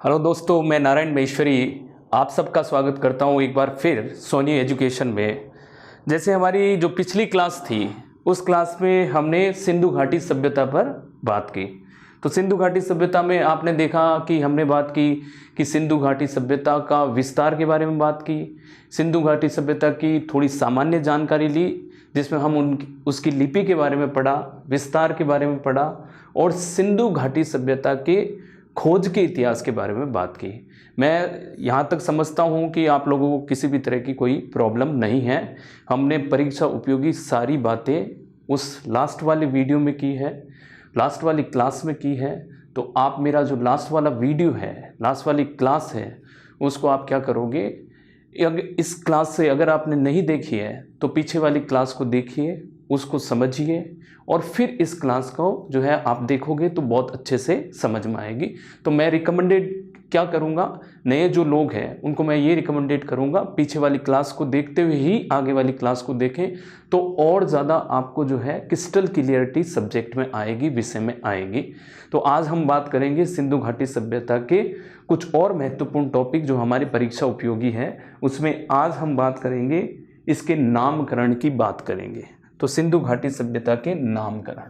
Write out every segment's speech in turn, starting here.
Hello दोस्तों, मैं नारायण महेश्वरी आप सबका स्वागत करता हूं एक बार फिर सोनी एजुकेशन में। जैसे हमारी जो पिछली क्लास थी उस क्लास में हमने सिंधु घाटी सभ्यता पर बात की। तो सिंधु घाटी सभ्यता में आपने देखा कि हमने बात की कि सिंधु घाटी सभ्यता का विस्तार के बारे में बात की, सिंधु घाटी सभ्यता की थोड़ी सामान्य जानकारी ली जिसमें हम उसकी लिपि के बारे में पढ़ा, विस्तार के बारे में पढ़ा और सिंधु घाटी सभ्यता के खोज के इतिहास के बारे में बात की। मैं यहाँ तक समझता हूँ कि आप लोगों को किसी भी तरह की कोई प्रॉब्लम नहीं है। हमने परीक्षा उपयोगी सारी बातें उस लास्ट वाले वीडियो में की है, लास्ट वाली क्लास में की है। तो आप मेरा जो लास्ट वाला वीडियो है, लास्ट वाली क्लास है, उसको आप क्या करोगे, इस क्लास से अगर आपने नहीं देखी है तो पीछे वाली क्लास को देखिए, उसको समझिए और फिर इस क्लास को जो है आप देखोगे तो बहुत अच्छे से समझ में आएगी। तो मैं रिकमेंडेड क्या करूँगा, नए जो लोग हैं उनको मैं ये रिकमेंडेड करूँगा पीछे वाली क्लास को देखते हुए ही आगे वाली क्लास को देखें, तो और ज़्यादा आपको जो है क्रिस्टल क्लियरिटी सब्जेक्ट में आएगी, विषय में आएगी। तो आज हम बात करेंगे सिंधु घाटी सभ्यता के कुछ और महत्वपूर्ण टॉपिक जो हमारी परीक्षा उपयोगी है। उसमें आज हम बात करेंगे इसके नामकरण की बात करेंगे। तो सिंधु घाटी सभ्यता के नामकरण,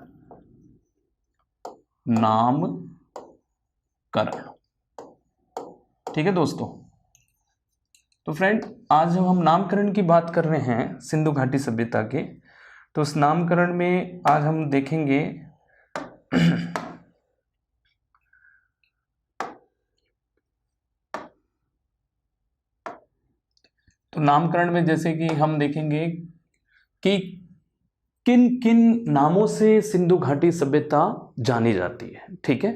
ठीक है दोस्तों। तो फ्रेंड, आज जब हम नामकरण की बात कर रहे हैं सिंधु घाटी सभ्यता के, तो उस नामकरण में आज हम देखेंगे तो नामकरण में जैसे कि हम देखेंगे कि किन किन नामों से सिंधु घाटी सभ्यता जानी जाती है। ठीक है,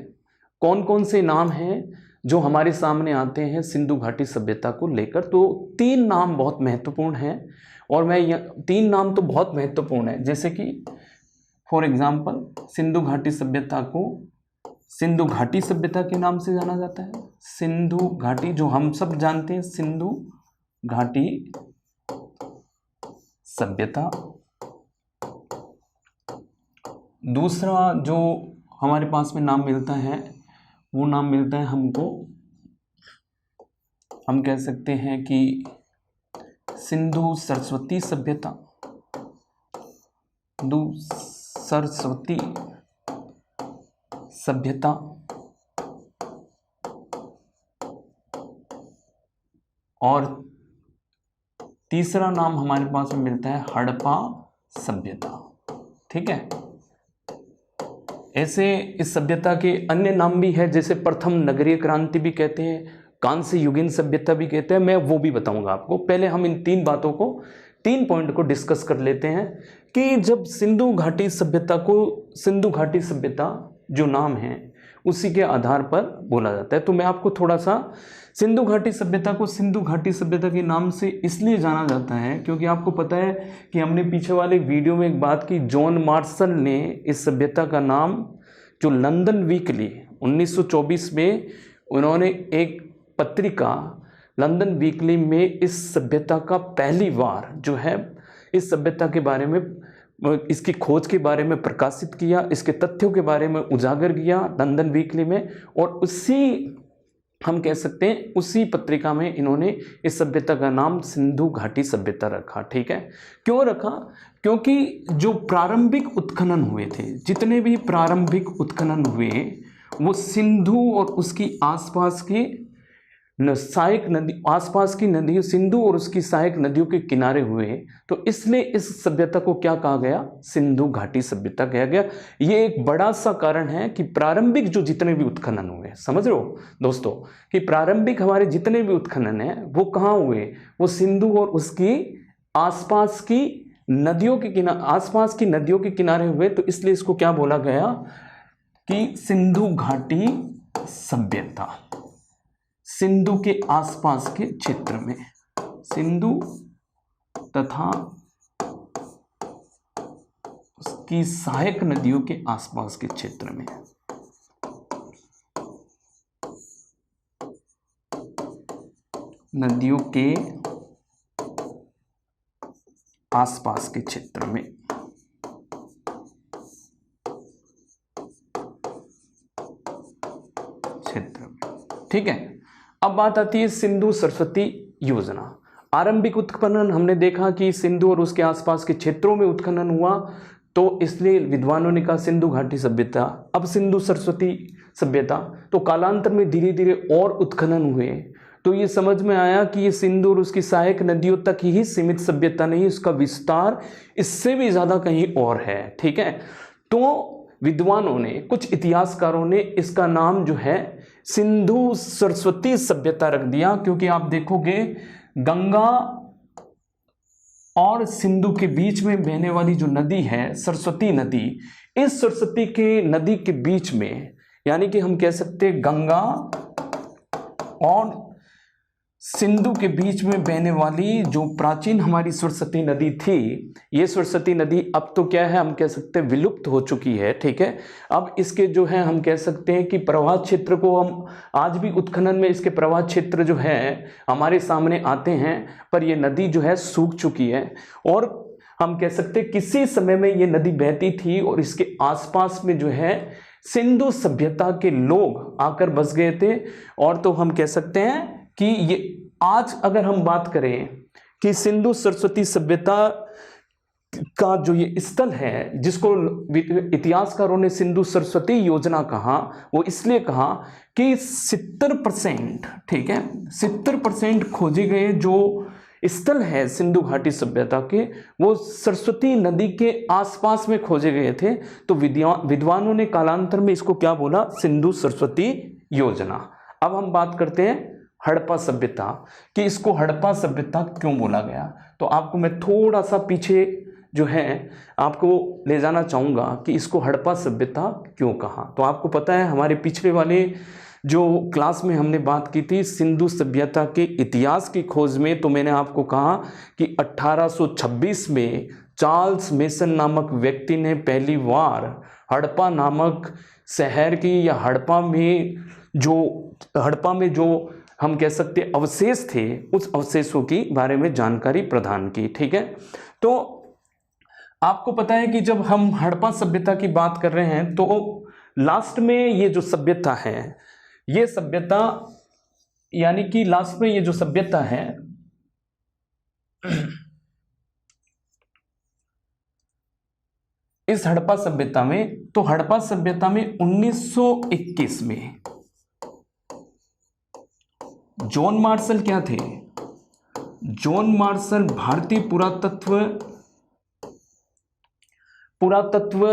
कौन कौन से नाम हैं जो हमारे सामने आते हैं सिंधु घाटी सभ्यता को लेकर। तो 3 नाम बहुत महत्वपूर्ण हैं और मैं 3 नाम तो बहुत महत्वपूर्ण है। जैसे कि फॉर एग्जांपल सिंधु घाटी सभ्यता को सिंधु घाटी सभ्यता के नाम से जाना जाता है। सिंधु घाटी जो हम सब जानते हैं, सिंधु घाटी सभ्यता। दूसरा जो हमारे पास में नाम मिलता है वो नाम मिलता है हमको, हम कह सकते हैं कि सिंधु सरस्वती सभ्यता। सिंधु सरस्वती सभ्यता। और तीसरा नाम हमारे पास में मिलता है हड़प्पा सभ्यता। ठीक है, ऐसे इस सभ्यता के अन्य नाम भी है, जैसे प्रथम नगरीय क्रांति भी कहते हैं, कांस्य युगीन सभ्यता भी कहते हैं। मैं वो भी बताऊंगा आपको। पहले हम इन 3 बातों को, 3 पॉइंट को डिस्कस कर लेते हैं कि जब सिंधु घाटी सभ्यता को सिंधु घाटी सभ्यता जो नाम है उसी के आधार पर बोला जाता है। तो मैं आपको थोड़ा सा सिंधु घाटी सभ्यता को सिंधु घाटी सभ्यता के नाम से इसलिए जाना जाता है क्योंकि आपको पता है कि हमने पीछे वाले वीडियो में एक बात की, जॉन मार्शल ने इस सभ्यता का नाम, जो लंदन वीकली 1924 में उन्होंने एक पत्रिका लंदन वीकली में इस सभ्यता का पहली बार जो है इस सभ्यता के बारे में, इसकी खोज के बारे में प्रकाशित किया, इसके तथ्यों के बारे में उजागर किया लंदन वीकली में। और उसी, हम कह सकते हैं उसी पत्रिका में इन्होंने इस सभ्यता का नाम सिंधु घाटी सभ्यता रखा। ठीक है, क्यों रखा? क्योंकि जो प्रारंभिक उत्खनन हुए थे, जितने भी प्रारंभिक उत्खनन हुए वो सिंधु और उसकी आसपास की सहायक नदी, आसपास की नदियों, सिंधु और उसकी सहायक नदियों के किनारे हुए। तो इसलिए इस सभ्यता को क्या कहा गया? सिंधु घाटी सभ्यता कहा गया। ये एक बड़ा सा कारण है कि प्रारंभिक जो जितने भी उत्खनन हुए, समझ रहे हो दोस्तों, कि प्रारंभिक हमारे जितने भी उत्खनन हैं वो कहाँ हुए? वो सिंधु और उसकी आसपास की नदियों के किनारे, आसपास की नदियों के किनारे हुए। तो इसलिए इसको क्या बोला गया कि सिंधु घाटी सभ्यता, सिंधु के आसपास के क्षेत्र में, सिंधु तथा उसकी सहायक नदियों के आसपास के क्षेत्र में, नदियों के आसपास के क्षेत्र में। ठीक है। अब बात आती है सिंधु सरस्वती योजना। आरंभिक उत्खनन हमने देखा कि सिंधु और उसके आसपास के क्षेत्रों में उत्खनन हुआ, तो इसलिए विद्वानों ने कहा सिंधु घाटी सभ्यता। अब सिंधु सरस्वती सभ्यता, तो कालांतर में धीरे धीरे और उत्खनन हुए, तो ये समझ में आया कि ये सिंधु और उसकी सहायक नदियों तक ही सीमित सभ्यता नहीं, उसका विस्तार इससे भी ज्यादा कहीं और है। ठीक है, तो विद्वानों ने, कुछ इतिहासकारों ने इसका नाम जो है सिंधु सरस्वती सभ्यता रख दिया, क्योंकि आप देखोगे गंगा और सिंधु के बीच में बहने वाली जो नदी है सरस्वती नदी, इस सरस्वती के नदी के बीच में, यानी कि हम कह सकते हैं गंगा और सिंधु के बीच में बहने वाली जो प्राचीन हमारी सरस्वती नदी थी, ये सरस्वती नदी अब तो क्या है, हम कह सकते हैं विलुप्त हो चुकी है। ठीक है, अब इसके जो है हम कह सकते हैं कि प्रवाह क्षेत्र को हम आज भी उत्खनन में इसके प्रवाह क्षेत्र जो है हमारे सामने आते हैं, पर ये नदी जो है सूख चुकी है। और हम कह सकते हैं किसी समय में ये नदी बहती थी और इसके आसपास में जो है सिंधु सभ्यता के लोग आकर बस गए थे। और तो हम कह सकते हैं कि ये आज अगर हम बात करें कि सिंधु सरस्वती सभ्यता का जो ये स्थल है, जिसको इतिहासकारों ने सिंधु सरस्वती योजना कहा, वो इसलिए कहा कि 70%, ठीक है, 70% खोजे गए जो स्थल है सिंधु घाटी सभ्यता के, वो सरस्वती नदी के आसपास में खोजे गए थे। तो विद्वानों ने कालांतर में इसको क्या बोला, सिंधु सरस्वती योजना। अब हम बात करते हैं हड़प्पा सभ्यता, कि इसको हड़प्पा सभ्यता क्यों बोला गया। तो आपको मैं थोड़ा सा पीछे जो है आपको ले जाना चाहूँगा कि इसको हड़प्पा सभ्यता क्यों कहा। तो आपको पता है हमारे पिछले वाले जो क्लास में हमने बात की थी सिंधु सभ्यता के इतिहास की खोज में, तो मैंने आपको कहा कि 1826 में चार्ल्स मेसन नामक व्यक्ति ने पहली बार हड़प्पा नामक शहर की, या हड़प्पा में जो हम कह सकते अवशेष थे, उस अवशेषों की बारे में जानकारी प्रदान की। ठीक है, तो आपको पता है कि जब हम हड़प्पा सभ्यता की बात कर रहे हैं तो लास्ट में ये जो सभ्यता है, ये सभ्यता यानी कि लास्ट में ये जो सभ्यता है इस हड़प्पा सभ्यता में, तो हड़प्पा सभ्यता में 1921 में जॉन मार्शल क्या थे, जॉन मार्शल भारतीय पुरातत्व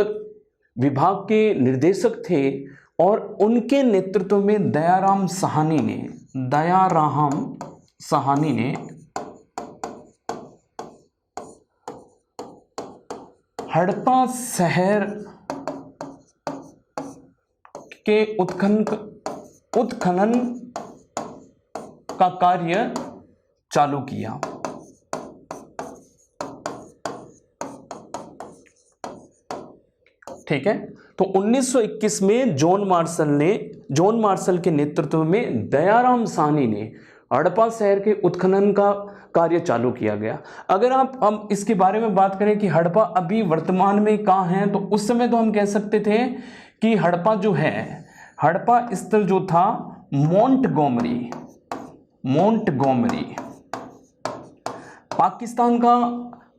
विभाग के निर्देशक थे, और उनके नेतृत्व में दयाराम साहनी ने हड़प्पा शहर के उत्खनन का कार्य चालू किया। ठीक है, तो 1921 में जॉन मार्शल के नेतृत्व में दयाराम साहनी ने हड़प्पा शहर के उत्खनन का कार्य चालू किया गया। अगर हम इसके बारे में बात करें कि हड़प्पा अभी वर्तमान में कहाँ है, तो उस समय तो हम कह सकते थे कि हड़प्पा जो है, हड़प्पा स्थल जो था मोंटगोमरी पाकिस्तान का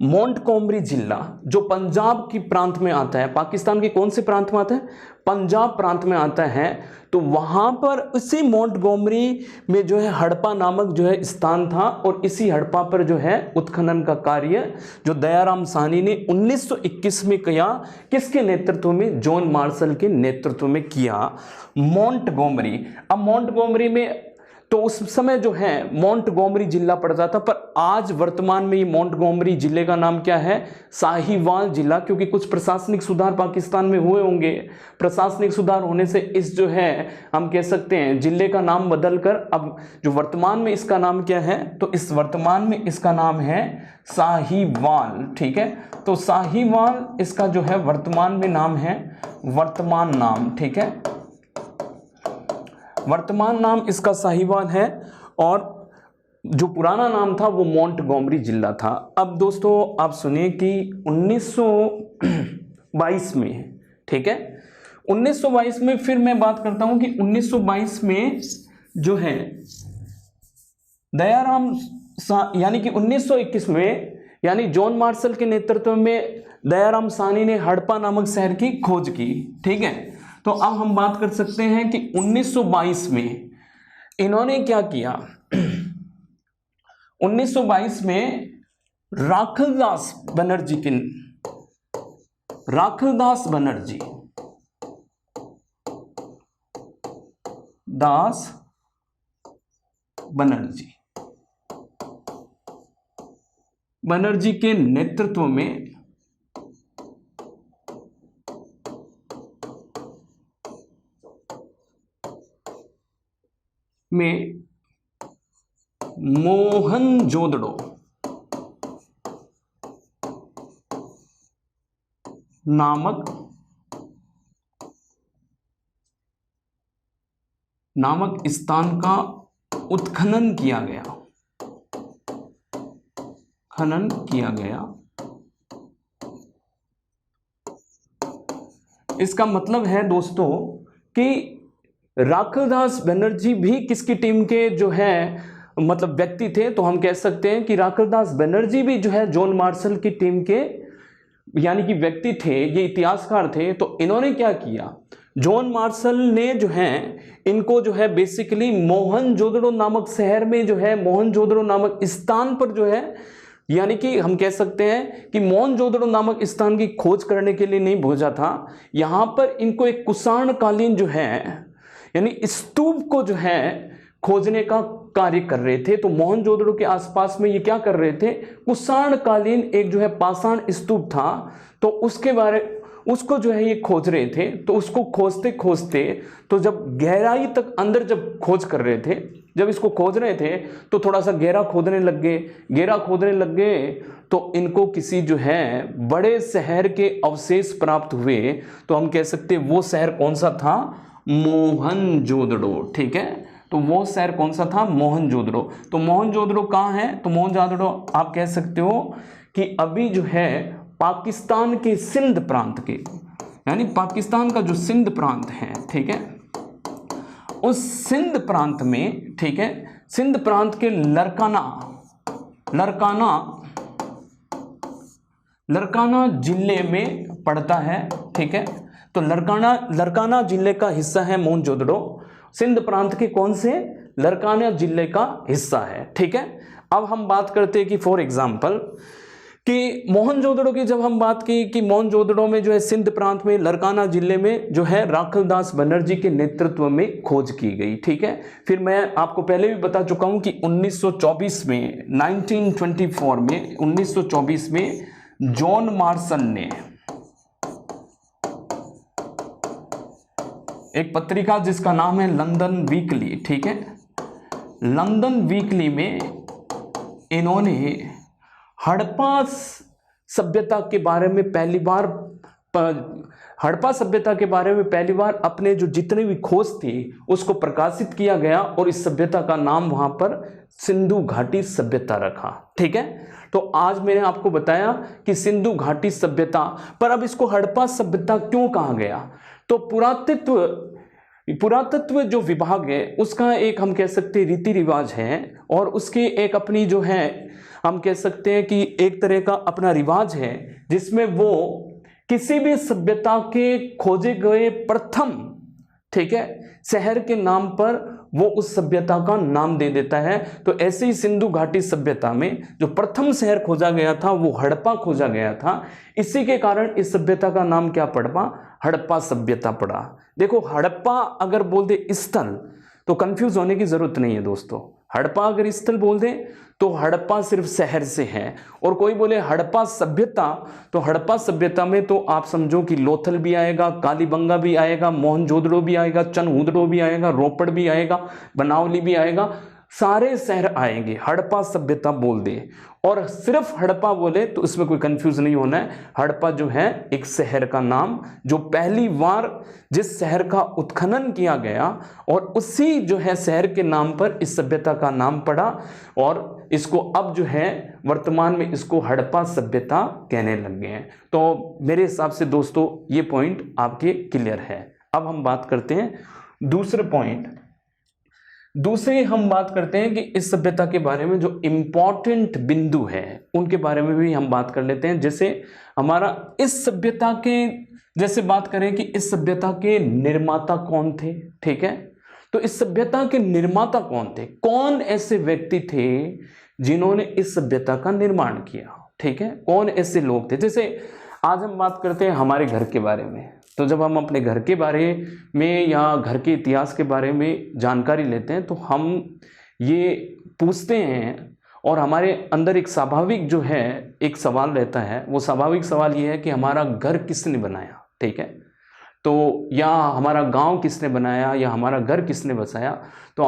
मोंटगोमरी जिला जो पंजाब की प्रांत में आता है, पाकिस्तान के कौन से प्रांत में आता है, पंजाब प्रांत में आता है। तो वहां पर उसी मोंटगोमरी में जो है हड़प्पा नामक जो है स्थान था, और इसी हड़प्पा पर जो है उत्खनन का कार्य जो दयाराम साहनी ने 1921 में किया, किसके नेतृत्व में, जॉन मार्शल के नेतृत्व में किया, मोंटगोमरी। अब मोंटगोमरी में तो उस समय जो है मोंटगोमरी जिला पड़ जाता, पर आज वर्तमान में ये मोंटगोमरी जिले का नाम क्या है, साहिवाल जिला, क्योंकि कुछ प्रशासनिक सुधार पाकिस्तान में हुए होंगे। प्रशासनिक सुधार होने से इस जो है हम कह सकते हैं जिले का नाम बदलकर अब जो वर्तमान में इसका नाम क्या है, तो इस वर्तमान में इसका नाम है साहिवाल। ठीक है, तो साहिवाल इसका जो है वर्तमान में नाम है, वर्तमान नाम। ठीक है, वर्तमान नाम इसका साहिवाल है, और जो पुराना नाम था वो मोंटगोमरी जिला था। अब दोस्तों आप सुनिए कि 1922 में, ठीक है, 1922 में फिर मैं बात करता हूं कि 1922 में जो है दयाराम यानी कि 1921 में, यानी जॉन मार्शल के नेतृत्व में दयाराम साहनी ने हड़प्पा नामक शहर की खोज की। ठीक है, तो अब हम बात कर सकते हैं कि 1922 में इन्होंने क्या किया। 1922 में राखलदास बनर्जी बनर्जी के नेतृत्व में मोहनजोदड़ो नामक स्थान का उत्खनन किया गया। इसका मतलब है दोस्तों कि राखलदास बनर्जी भी किसकी टीम के जो है मतलब व्यक्ति थे, तो हम कह सकते हैं कि राखलदास बनर्जी भी जो है जॉन मार्शल की टीम के यानी कि व्यक्ति थे, ये इतिहासकार थे। तो इन्होंने क्या किया, जॉन मार्शल ने जो है इनको जो है बेसिकली मोहनजोदड़ो नामक शहर में जो है मोहनजोदड़ो नामक स्थान पर जो है, यानी कि हम कह सकते हैं कि मोहनजोदड़ो नामक स्थान की खोज करने के लिए नहीं भेजा था। यहां पर इनको एक कुषाण कालीन जो है यानी स्तूप को जो है खोजने का कार्य कर रहे थे। तो मोहनजोदड़ो के आसपास में ये क्या कर रहे थे, कुषाण कालीन एक जो है पाषाण स्तूप था, तो उसको जो है ये खोज रहे थे। तो उसको खोजते खोजते तो जब गहराई तक अंदर जब खोज कर रहे थे, जब इसको खोज रहे थे तो थोड़ा सा गहरा खोदने लग गए तो इनको किसी जो है बड़े शहर के अवशेष प्राप्त हुए। तो हम कह सकते वो शहर कौन सा था, मोहनजोदड़ो। ठीक है, तो वो शहर कौन सा था, मोहनजोदड़ो। तो मोहनजोदड़ो कहाँ है, तो मोहनजोदड़ो आप कह सकते हो कि अभी जो है पाकिस्तान के सिंध प्रांत के, यानी पाकिस्तान का जो सिंध प्रांत है, ठीक है, उस सिंध प्रांत में, ठीक है, सिंध प्रांत के लरकाना जिले में पड़ता है। ठीक है, तो लरकाना जिले का हिस्सा है मोहनजोदड़ो, सिंध प्रांत के कौन से, लरकाना जिले का हिस्सा है। ठीक है, अब हम बात करते हैं कि फॉर एग्जांपल कि मोहनजोदड़ो की जब हम बात की कि मोहनजोदड़ो में जो है सिंध प्रांत में लरकाना जिले में जो है राखलदास बनर्जी के नेतृत्व में खोज की गई। ठीक है, फिर मैं आपको पहले भी बता चुका हूं कि 1924 में 1924 में जॉन मार्शल ने एक पत्रिका जिसका नाम है लंदन वीकली, ठीक है, लंदन वीकली में इन्होंने हड़प्पा सभ्यता के बारे में पहली बार अपने जो जितने भी खोज थी उसको प्रकाशित किया गया और इस सभ्यता का नाम वहां पर सिंधु घाटी सभ्यता रखा। ठीक है, तो आज मैंने आपको बताया कि सिंधु घाटी सभ्यता, पर अब इसको हड़प्पा सभ्यता क्यों कहा गया, तो पुरातत्व जो विभाग है उसका एक हम कह सकते हैं रीति रिवाज है और उसके एक अपनी जो है हम कह सकते हैं कि एक तरह का अपना रिवाज है जिसमें वो किसी भी सभ्यता के खोजे गए प्रथम, ठीक है, शहर के नाम पर वो उस सभ्यता का नाम दे देता है। तो ऐसे ही सिंधु घाटी सभ्यता में जो प्रथम शहर खोजा गया था वो हड़प्पा खोजा गया था। इसी के कारण इस सभ्यता का नाम क्या पड़ा, हड़प्पा सभ्यता पड़ा। देखो हड़प्पा अगर बोल दे स्थल तो कंफ्यूज होने की जरूरत नहीं है दोस्तों। हड़प्पा अगर स्थल बोल दे तो हड़प्पा सिर्फ शहर से है, और कोई बोले हड़प्पा सभ्यता तो हड़प्पा सभ्यता में तो आप समझो कि लोथल भी आएगा, कालीबंगा भी आएगा, मोहनजोदड़ो भी आएगा, चनहुदड़ो भी आएगा, रोपड़ भी आएगा, बनावली भी आएगा, सारे शहर आएंगे हड़प्पा सभ्यता बोल दे। और सिर्फ हड़प्पा बोले तो इसमें कोई कंफ्यूज नहीं होना है। हड़प्पा जो है एक शहर का नाम जो पहली बार जिस शहर का उत्खनन किया गया और उसी जो है शहर के नाम पर इस सभ्यता का नाम पड़ा, और इसको अब जो है वर्तमान में इसको हड़प्पा सभ्यता कहने लग गए हैं। तो मेरे हिसाब से दोस्तों ये पॉइंट आपके क्लियर है। अब हम बात करते हैं दूसरे पॉइंट। दूसरी हम बात करते हैं कि इस सभ्यता के बारे में जो इम्पोर्टेंट बिंदु है उनके बारे में भी हम बात कर लेते हैं। जैसे हमारा इस सभ्यता के, जैसे बात करें कि इस सभ्यता के निर्माता कौन थे, ठीक है। तो इस सभ्यता के निर्माता कौन थे, कौन ऐसे व्यक्ति थे जिन्होंने इस सभ्यता का निर्माण किया, ठीक है, कौन ऐसे लोग थे। जैसे आज हम बात करते हैं हमारे घर के बारे में, तो जब हम अपने घर के बारे में या घर के इतिहास के बारे में जानकारी लेते हैं तो हम ये पूछते हैं और हमारे अंदर एक स्वाभाविक जो है एक सवाल रहता है। वो स्वाभाविक सवाल ये है कि हमारा घर किसने बनाया, ठीक है, तो या हमारा गांव किसने बनाया या हमारा घर किसने बसाया। तो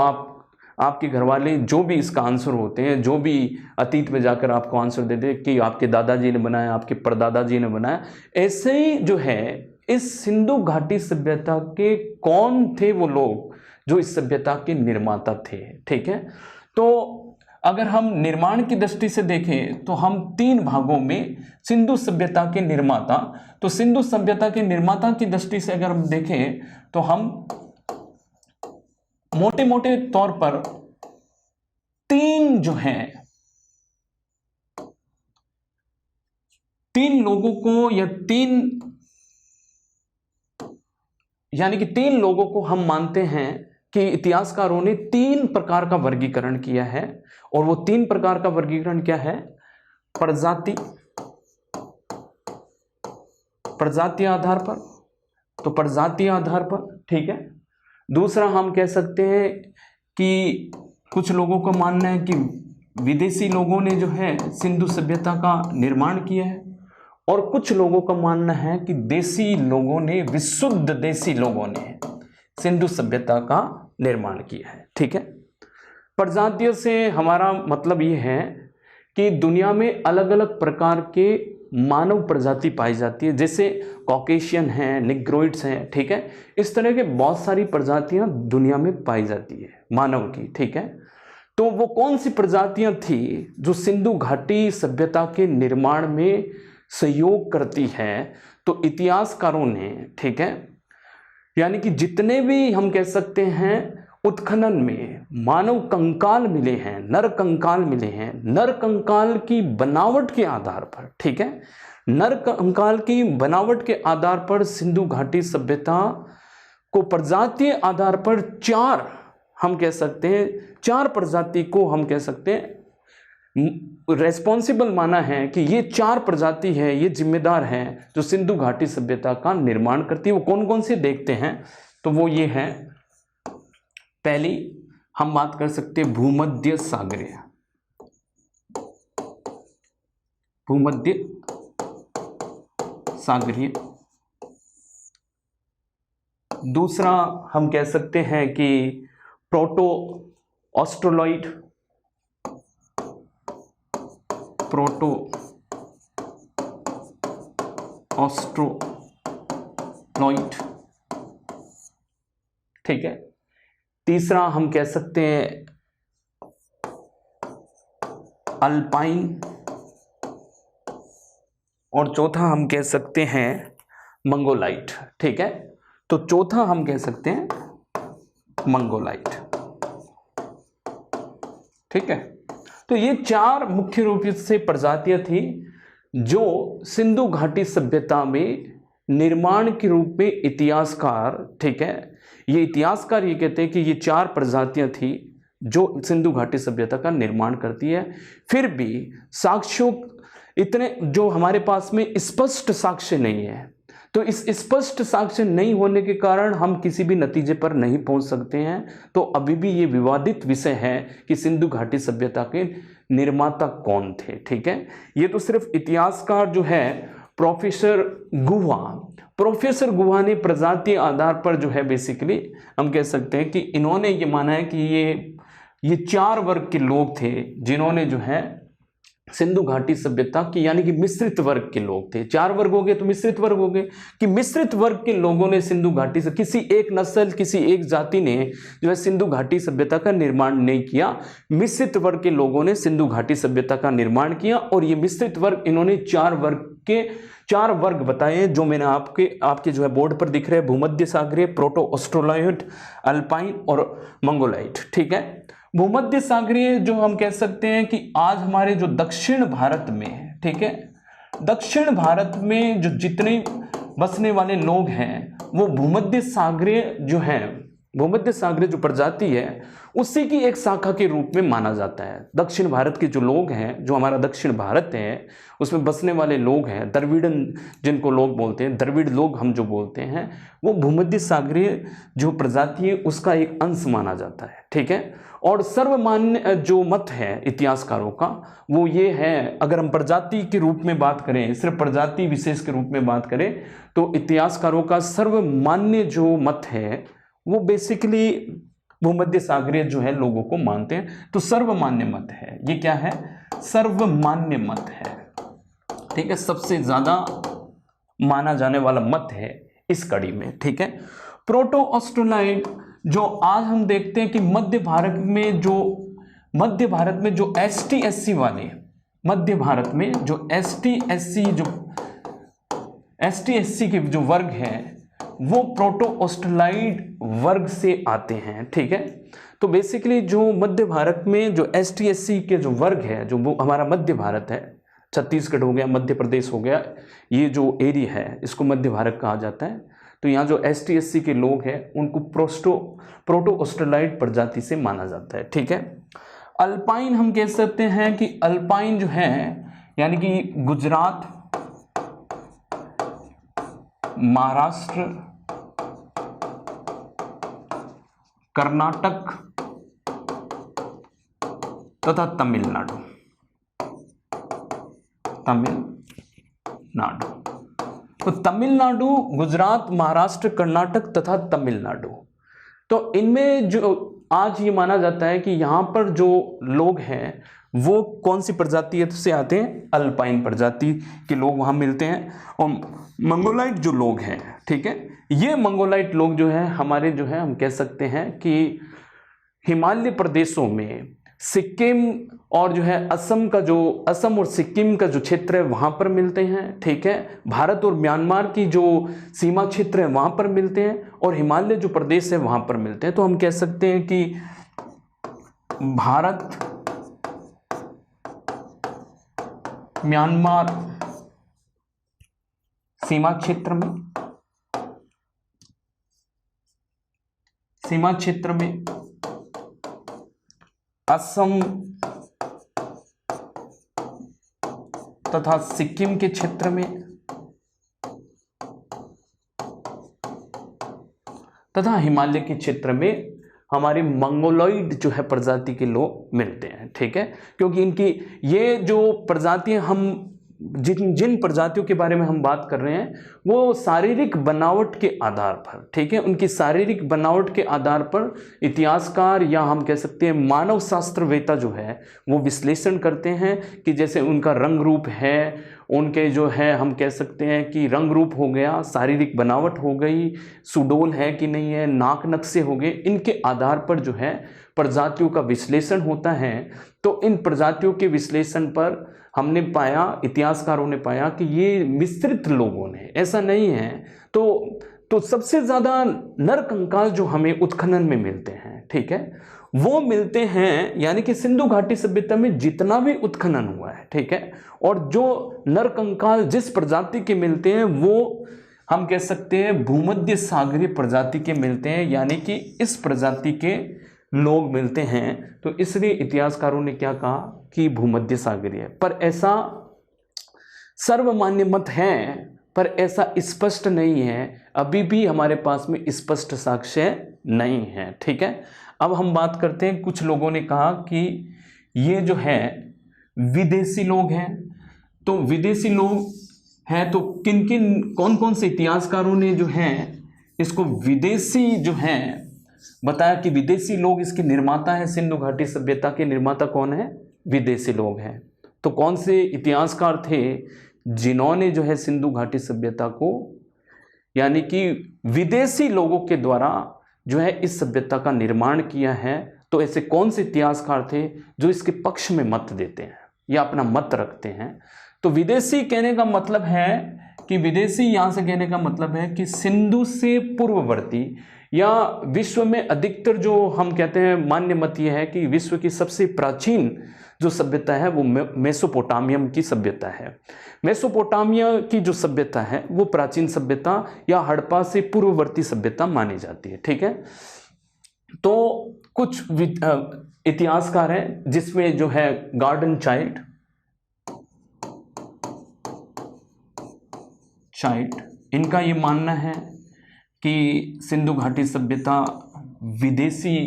आपके घर वाले जो भी इसका आंसर होते हैं, जो भी अतीत में जाकर आपको आंसर देते हैं कि आपके दादाजी ने बनाया, आपके परदादाजी ने बनाया, ऐसे ही जो है इस सिंधु घाटी सभ्यता के कौन थे वो लोग जो इस सभ्यता के निर्माता थे, ठीक है। तो अगर हम निर्माण की दृष्टि से देखें तो हम 3 भागों में सिंधु सभ्यता के निर्माता, तो सिंधु सभ्यता के निर्माता की दृष्टि से अगर हम देखें तो हम मोटे मोटे तौर पर 3 जो हैं, 3 लोगों को या 3 लोगों को हम मानते हैं कि इतिहासकारों ने 3 प्रकार का वर्गीकरण किया है। और वो 3 प्रकार का वर्गीकरण क्या है, प्रजातीय आधार पर, तो प्रजातीय आधार पर, ठीक है। दूसरा हम कह सकते हैं कि कुछ लोगों का मानना है कि विदेशी लोगों ने जो है सिंधु सभ्यता का निर्माण किया है, और कुछ लोगों का मानना है कि देसी लोगों ने, विशुद्ध देसी लोगों ने सिंधु सभ्यता का निर्माण किया है, ठीक है। प्रजातियों से हमारा मतलब ये है कि दुनिया में अलग अलग प्रकार के मानव प्रजाति पाई जाती है, जैसे कॉकेशियन हैं, निग्रोइड्स हैं, ठीक है। इस तरह के बहुत सारी प्रजातियां दुनिया में पाई जाती है मानव की, ठीक है। तो वो कौन सी प्रजातियां थी जो सिंधु घाटी सभ्यता के निर्माण में सहयोग करती है, तो इतिहासकारों ने, ठीक है, यानी कि जितने भी हम कह सकते हैं उत्खनन में मानव कंकाल मिले हैं, नर कंकाल मिले हैं, नर कंकाल की बनावट के आधार पर, ठीक है, नर कंकाल की बनावट के आधार पर सिंधु घाटी सभ्यता को प्रजातीय आधार पर 4 हम कह सकते हैं, 4 प्रजाति को हम कह सकते हैं रेस्पॉन्सिबल माना है कि ये 4 प्रजाति है, ये जिम्मेदार हैं जो सिंधु घाटी सभ्यता का निर्माण करती है। वो कौन कौन से देखते हैं, तो वो ये है, पहली हम बात कर सकते हैं भूमध्य सागरीय, भूमध्य सागरीय। दूसरा हम कह सकते हैं कि प्रोटो ऑस्ट्रोलॉइड, प्रोटो ऑस्ट्रोलॉइड, ठीक है। तीसरा हम कह सकते हैं अल्पाइन, और चौथा हम कह सकते हैं मंगोलाइट, ठीक है। तो चौथा हम कह सकते हैं मंगोलाइट, ठीक है। तो ये 4 मुख्य रूप से प्रजातियां थी जो सिंधु घाटी सभ्यता में निर्माण के रूप में इतिहासकार, ठीक है, ये इतिहासकार ये कहते हैं कि ये 4 प्रजातियां थी जो सिंधु घाटी सभ्यता का निर्माण करती है। फिर भी साक्ष्यों इतने जो हमारे पास में स्पष्ट साक्ष्य नहीं है, तो इस स्पष्ट साक्ष्य नहीं होने के कारण हम किसी भी नतीजे पर नहीं पहुंच सकते हैं। तो अभी भी ये विवादित विषय है कि सिंधु घाटी सभ्यता के निर्माता कौन थे, ठीक है। ये तो सिर्फ इतिहासकार जो है प्रोफेसर गुहा ने प्रजातीय आधार पर जो है बेसिकली हम कह सकते हैं कि इन्होंने ये माना है कि ये 4 वर्ग के लोग थे जिन्होंने जो है सिंधु घाटी सभ्यता की, यानी कि मिश्रित वर्ग के लोग थे। 4 वर्ग हो गए तो मिश्रित वर्ग हो गए कि मिश्रित वर्ग के लोगों ने सिंधु घाटी से, किसी एक नस्ल, किसी एक जाति ने जो है सिंधु घाटी सभ्यता का निर्माण नहीं किया। मिश्रित वर्ग के लोगों ने सिंधु घाटी सभ्यता का निर्माण किया, और ये मिश्रित वर्ग इन्होंने 4 वर्ग के 4 वर्ग बताए जो मैंने आपके जो है बोर्ड पर दिख रहे हैं, भूमध्य सागरीय, प्रोटो ऑस्ट्रेलोइड, अल्पाइन और मंगोलाइट। ठीक है, भूमध्य सागरीय जो हम कह सकते हैं कि आज हमारे जो दक्षिण भारत में है, ठीक है, दक्षिण भारत में जो जितने बसने वाले लोग हैं वो भूमध्य सागरीय जो है, भूमध्य सागरीय जो प्रजाति है उसी की एक शाखा के रूप में माना जाता है। दक्षिण भारत के जो लोग हैं, जो हमारा दक्षिण भारत है उसमें बसने वाले लोग हैं, द्रविड़न जिनको लोग बोलते हैं, द्रविड़ लोग हम जो बोलते हैं, वो भूमध्य सागरीय जो प्रजाति है उसका एक अंश माना जाता है। ठीक है, और सर्वमान्य जो मत है इतिहासकारों का वो ये है, अगर हम प्रजाति के रूप में बात करें, सिर्फ प्रजाति विशेष के रूप में बात करें, तो इतिहासकारों का सर्वमान्य जो मत है वो बेसिकली भूमध्य सागरीय जो है लोगों को मानते हैं। तो सर्वमान्य मत है, ये क्या है, सर्वमान्य मत है। ठीक है, सबसे ज्यादा माना जाने वाला मत है इस कड़ी में। ठीक है, प्रोटो ऑस्ट्रेलोइड जो आज हम देखते हैं कि मध्य भारत में जो एसटी एससी वाले, मध्य भारत में जो एसटी एससी के जो वर्ग है वो प्रोटो ऑस्ट्रेलोइड वर्ग से आते हैं। ठीक है, तो बेसिकली जो मध्य भारत में जो एसटी एससी के जो वर्ग है, जो वो हमारा मध्य भारत है, छत्तीसगढ़ हो गया, मध्य प्रदेश हो गया, ये जो एरिया है इसको मध्य भारत कहा जाता है। तो यहाँ जो एसटी एससी के लोग हैं उनको प्रोटो ऑस्ट्रेलोइड प्रजाति से माना जाता है। ठीक है, अल्पाइन हम कह सकते हैं कि अल्पाइन जो है यानी कि गुजरात, महाराष्ट्र, कर्नाटक तथा तमिलनाडु। तो तमिलनाडु, गुजरात, महाराष्ट्र, कर्नाटक तथा तमिलनाडु, तो इनमें जो आज ये माना जाता है कि यहाँ पर जो लोग हैं वो कौन सी प्रजाति से आते हैं, अल्पाइन प्रजाति के लोग वहाँ मिलते हैं। और मंगोलाइट जो लोग हैं, ठीक है, ये मंगोलाइट लोग जो है हमारे जो है हम कह सकते हैं कि हिमालय प्रदेशों में सिक्किम और जो है असम और सिक्किम का जो क्षेत्र है वहाँ पर मिलते हैं। ठीक है, भारत और म्यांमार की जो सीमा क्षेत्र है वहाँ पर मिलते हैं और हिमालय जो प्रदेश है वहाँ पर मिलते हैं। तो हम कह सकते हैं कि भारत, म्यांमार सीमा क्षेत्र में असम तथा सिक्किम के क्षेत्र में तथा हिमालय के क्षेत्र में हमारे मंगोलॉइड जो है प्रजाति के लोग मिलते हैं। ठीक है, क्योंकि इनकी ये जो प्रजातियां हम जिन प्रजातियों के बारे में हम बात कर रहे हैं वो शारीरिक बनावट के आधार पर, ठीक है, उनकी शारीरिक बनावट के आधार पर इतिहासकार या हम कह सकते हैं मानव शास्त्रवेता जो है वो विश्लेषण करते हैं कि जैसे उनका रंग रूप है, उनके जो है हम कह सकते हैं कि रंग रूप हो गया, शारीरिक बनावट हो गई, सुडोल है कि नहीं है, नाक नक्शे हो गए, इनके आधार पर जो है प्रजातियों का विश्लेषण होता है। तो इन प्रजातियों के विश्लेषण पर हमने पाया, इतिहासकारों ने पाया कि ये मिश्रित लोगों ने, ऐसा नहीं है। तो सबसे ज़्यादा नर कंकाल जो हमें उत्खनन में मिलते हैं, ठीक है, वो मिलते हैं यानी कि सिंधु घाटी सभ्यता में जितना भी उत्खनन हुआ है, ठीक है, और जो नर कंकाल जिस प्रजाति के मिलते हैं वो हम कह सकते हैं भूमध्य सागरीय प्रजाति के मिलते हैं, यानी कि इस प्रजाति के लोग मिलते हैं। तो इसलिए इतिहासकारों ने क्या कहा कि भूमध्य सागरीय है। पर ऐसा सर्वमान्य मत है, पर ऐसा स्पष्ट नहीं है, अभी भी हमारे पास में स्पष्ट साक्ष्य नहीं है। ठीक है, अब हम बात करते हैं, कुछ लोगों ने कहा कि ये जो है विदेशी लोग हैं। तो विदेशी लोग हैं तो कौन कौन से इतिहासकारों ने जो है इसको विदेशी जो है बताया कि विदेशी लोग इसके निर्माता है, सिंधु घाटी सभ्यता के निर्माता कौन है, विदेशी लोग हैं। तो कौन से इतिहासकार थे जिन्होंने जो है सिंधु घाटी सभ्यता को यानी कि विदेशी लोगों के द्वारा जो है इस सभ्यता का निर्माण किया है? तो ऐसे कौन से इतिहासकार थे जो इसके पक्ष में मत देते हैं या अपना मत रखते हैं? तो विदेशी कहने का मतलब है कि विदेशी यहां से कहने का मतलब है कि सिंधु से पूर्ववर्ती, या विश्व में अधिकतर जो हम कहते हैं मान्य मत यह है कि विश्व की सबसे प्राचीन जो सभ्यता है वो मेसोपोटामियम की सभ्यता है। मेसोपोटामिया की जो सभ्यता है वो प्राचीन सभ्यता या हड़प्पा से पूर्ववर्ती सभ्यता मानी जाती है। ठीक है, तो कुछ इतिहासकार हैं जिसमें जो है गॉर्डन चाइल्ड, इनका ये मानना है कि सिंधु घाटी सभ्यता विदेशी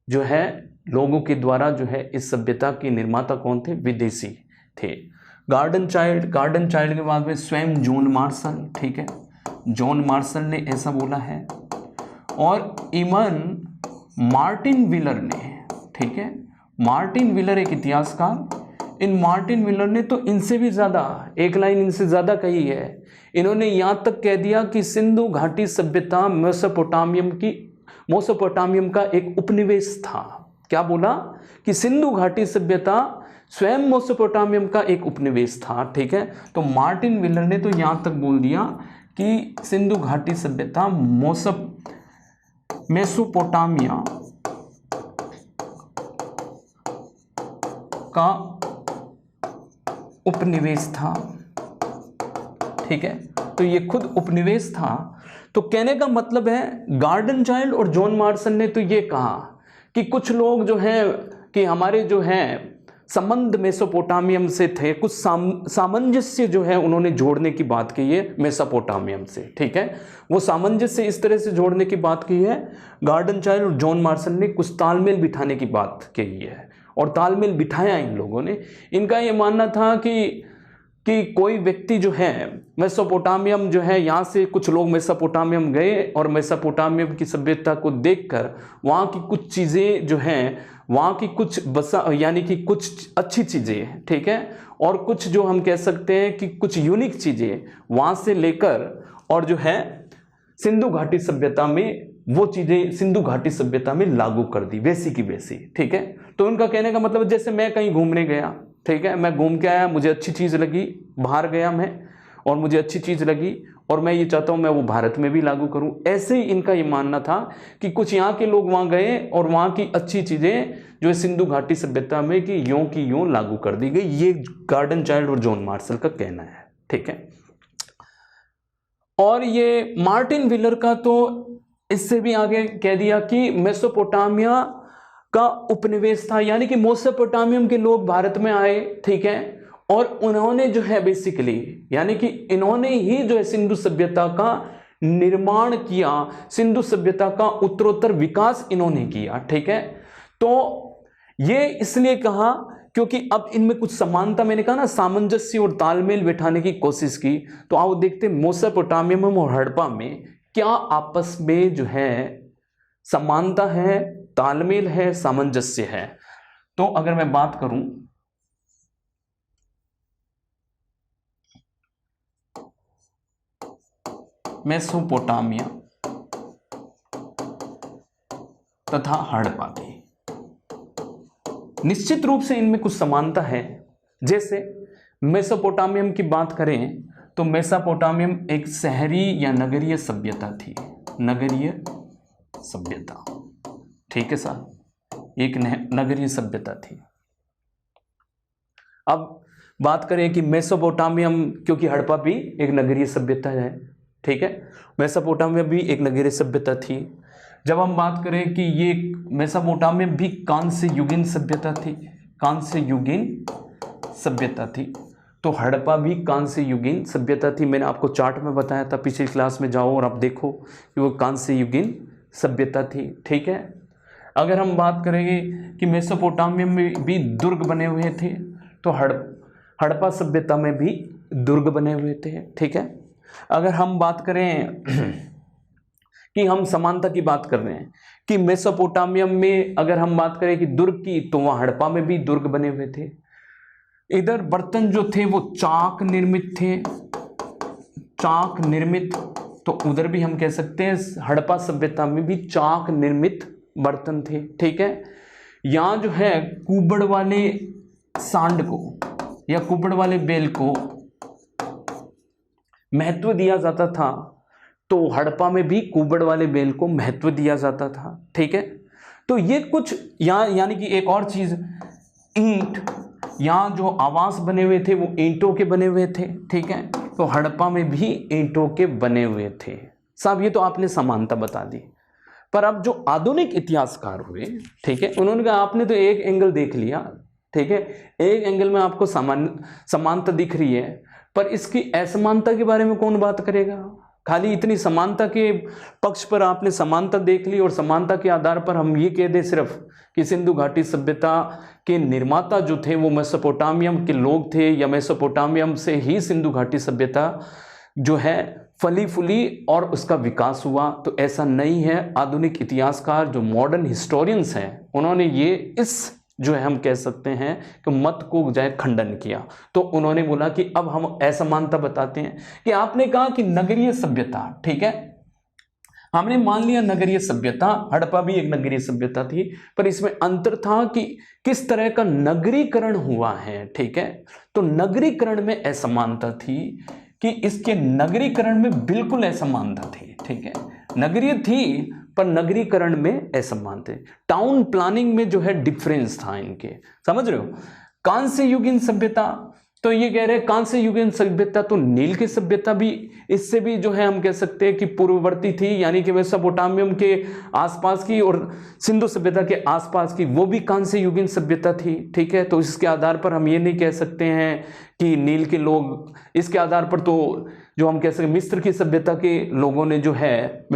जो है लोगों के द्वारा जो है इस सभ्यता के निर्माता कौन थे, विदेशी थे। गॉर्डन चाइल्ड के बाद में स्वयं जॉन मार्शल, ठीक है, जॉन मार्शल ने ऐसा बोला है, और इवन मार्टिन विलर ने, ठीक है, मार्टिन विलर एक इतिहासकार, इन मार्टिन विलर ने तो इनसे भी ज़्यादा, एक लाइन इनसे ज़्यादा कही है। इन्होंने यहाँ तक कह दिया कि सिंधु घाटी सभ्यता मेसोपोटामियम का एक उपनिवेश था। क्या बोला कि सिंधु घाटी सभ्यता स्वयं मेसोपोटामियम का एक उपनिवेश था। ठीक है, तो मार्टिन विलर ने तो यहाँ तक बोल दिया कि सिंधु घाटी सभ्यता मेसोपोटामिया का उपनिवेश था। ठीक है, तो ये खुद उपनिवेश था। तो कहने का मतलब है गॉर्डन चाइल्ड और जॉन मार्शल ने तो ये कहा कि कुछ लोग जो हैं कि हमारे जो हैं संबंध मेसोपोटामियम से थे, कुछ सामंजस्य जो है उन्होंने जोड़ने की बात की है मेसोपोटामियम से। ठीक है, वो सामंजस्य इस तरह से जोड़ने की बात की है, गॉर्डन चाइल्ड और जॉन मार्शल ने कुछ तालमेल बिठाने की बात कही है, और तालमेल बिठाया इन लोगों ने। इनका ये मानना था कि कोई व्यक्ति जो है मेसोपोटामियम जो है, यहाँ से कुछ लोग मेसोपोटामियम गए और मेसोपोटामियम की सभ्यता को देखकर वहाँ की कुछ चीज़ें जो हैं, वहाँ की कुछ यानी कि कुछ अच्छी चीज़ें, ठीक है, और कुछ जो हम कह सकते हैं कि कुछ यूनिक चीज़ें वहाँ से लेकर और जो है सिंधु घाटी सभ्यता में वो चीज़ें सिंधु घाटी सभ्यता में लागू कर दी, वैसी की वैसी। ठीक है, तो उनका कहने का मतलब जैसे मैं कहीं घूमने गया, ठीक है, मैं घूम के आया, मुझे अच्छी चीज़ लगी, बाहर गया मैं और मुझे अच्छी चीज़ लगी और मैं ये चाहता हूँ मैं वो भारत में भी लागू करूँ। ऐसे ही इनका ये मानना था कि कुछ यहाँ के लोग वहाँ गए और वहाँ की अच्छी चीज़ें जो है सिंधु घाटी सभ्यता में कि यों की यों लागू कर दी गई। ये गॉर्डन चाइल्ड और जॉन मार्शल का कहना है। ठीक है, और ये मार्टिन विलर का तो इससे भी आगे कह दिया कि मेसोपोटामिया का उपनिवेश था, यानी कि मेसोपोटामियम के लोग भारत में आए, ठीक है, और उन्होंने जो है बेसिकली यानी कि इन्होंने ही जो है सिंधु सभ्यता का निर्माण किया, सिंधु सभ्यता का उत्तरोत्तर विकास इन्होंने किया। ठीक है, तो ये इसलिए कहा क्योंकि अब इनमें कुछ समानता, मैंने कहा ना, सामंजस्य और तालमेल बिठाने की कोशिश की। तो आओ देखते हैं मेसोपोटामियम और हड़प्पा में क्या आपस में जो है समानता है, तालमेल है, सामंजस्य है। तो अगर मैं बात करूं मेसोपोटामिया तथा हड़प्पा की, निश्चित रूप से इनमें कुछ समानता है। जैसे मेसोपोटामियम की बात करें तो मेसोपोटामियम एक शहरी या नगरीय सभ्यता थी, नगरीय सभ्यता। ठीक है साहब, एक नगरीय सभ्यता थी। अब बात करें कि मेसोपोटामियम, क्योंकि हड़प्पा भी एक नगरीय सभ्यता है, ठीक है, मेसोपोटामिया भी एक नगरीय सभ्यता थी। जब हम बात करें कि ये मेसोपोटामिया भी कांस्य युगीन सभ्यता थी, कांस्य युगीन सभ्यता थी, तो हड़प्पा भी कांस्य युगीन सभ्यता थी। मैंने आपको चार्ट में बताया था, पिछली क्लास में जाओ और आप देखो कि वो कांस्य युगीन सभ्यता थी। ठीक है, अगर हम बात करेंगे कि मेसोपोटामिया में भी दुर्ग बने हुए थे, तो हड़प्पा सभ्यता में भी दुर्ग बने हुए थे। ठीक है, अगर हम बात करें कि हम समानता की बात कर रहे हैं कि मेसोपोटामियम में अगर हम बात करें कि दुर्ग की, तो वहाँ हड़प्पा में भी दुर्ग बने हुए थे। इधर बर्तन जो थे वो चाक निर्मित थे, चाक निर्मित, तो उधर भी हम कह सकते हैं हड़प्पा सभ्यता में भी चाक निर्मित बर्तन थे। ठीक है, यहाँ जो है कुबड़ वाले सांड को, या कुबड़ वाले बेल को महत्व दिया जाता था, तो हड़प्पा में भी कुबड़ वाले बेल को महत्व दिया जाता था। ठीक है, तो ये कुछ यहाँ यानी कि एक और चीज, ईंट, यहाँ जो आवास बने हुए थे वो ईंटों के बने हुए थे। ठीक है, तो हड़प्पा में भी ईंटों के बने हुए थे। साहब ये तो आपने समानता बता दी, पर अब जो आधुनिक इतिहासकार हुए, ठीक है, उन्होंने कहा आपने तो एक एंगल देख लिया, ठीक है, एक एंगल में आपको समानता दिख रही है, पर इसकी असमानता के बारे में कौन बात करेगा? खाली इतनी समानता के पक्ष पर आपने समानता देख ली और समानता के आधार पर हम ये कह दें सिर्फ कि सिंधु घाटी सभ्यता के निर्माता जो थे वो मेसोपोटामियम के लोग थे, या मेसोपोटामियम से ही सिंधु घाटी सभ्यता जो है फली फूली और उसका विकास हुआ। तो ऐसा नहीं है। आधुनिक इतिहासकार जो मॉडर्न हिस्टोरियंस हैं उन्होंने ये इस जो है हम कह सकते हैं कि मत को जाए खंडन किया। तो उन्होंने बोला कि अब हम असमानता बताते हैं कि आपने कहा कि नगरीय सभ्यता, ठीक है, हमने मान लिया नगरीय सभ्यता, हड़प्पा भी एक नगरीय सभ्यता थी, पर इसमें अंतर था कि किस तरह का नगरीकरण हुआ है। ठीक है, तो नगरीकरण में असमानता थी कि इसके नगरीकरण में बिल्कुल असमानता थी। ठीक है, नगरीय थी पर नगरीकरण में असमान थे। टाउन प्लानिंग में जो है डिफरेंस था इनके, समझ रहे हो। कांस्य युगीन सभ्यता, तो ये कह रहे हैं कांस्य युगीन सभ्यता तो नील की सभ्यता भी इससे भी जो है हम कह सकते हैं कि पूर्ववर्ती थी, यानी कि मेसोपोटामियम के आसपास की और सिंधु सभ्यता के आसपास की वो भी कांस्य युगीन सभ्यता थी। ठीक है, तो इसके आधार पर हम ये नहीं कह सकते हैं कि नील के लोग, इसके आधार पर तो जो हम कह सकते मिस्र की सभ्यता के लोगों ने जो है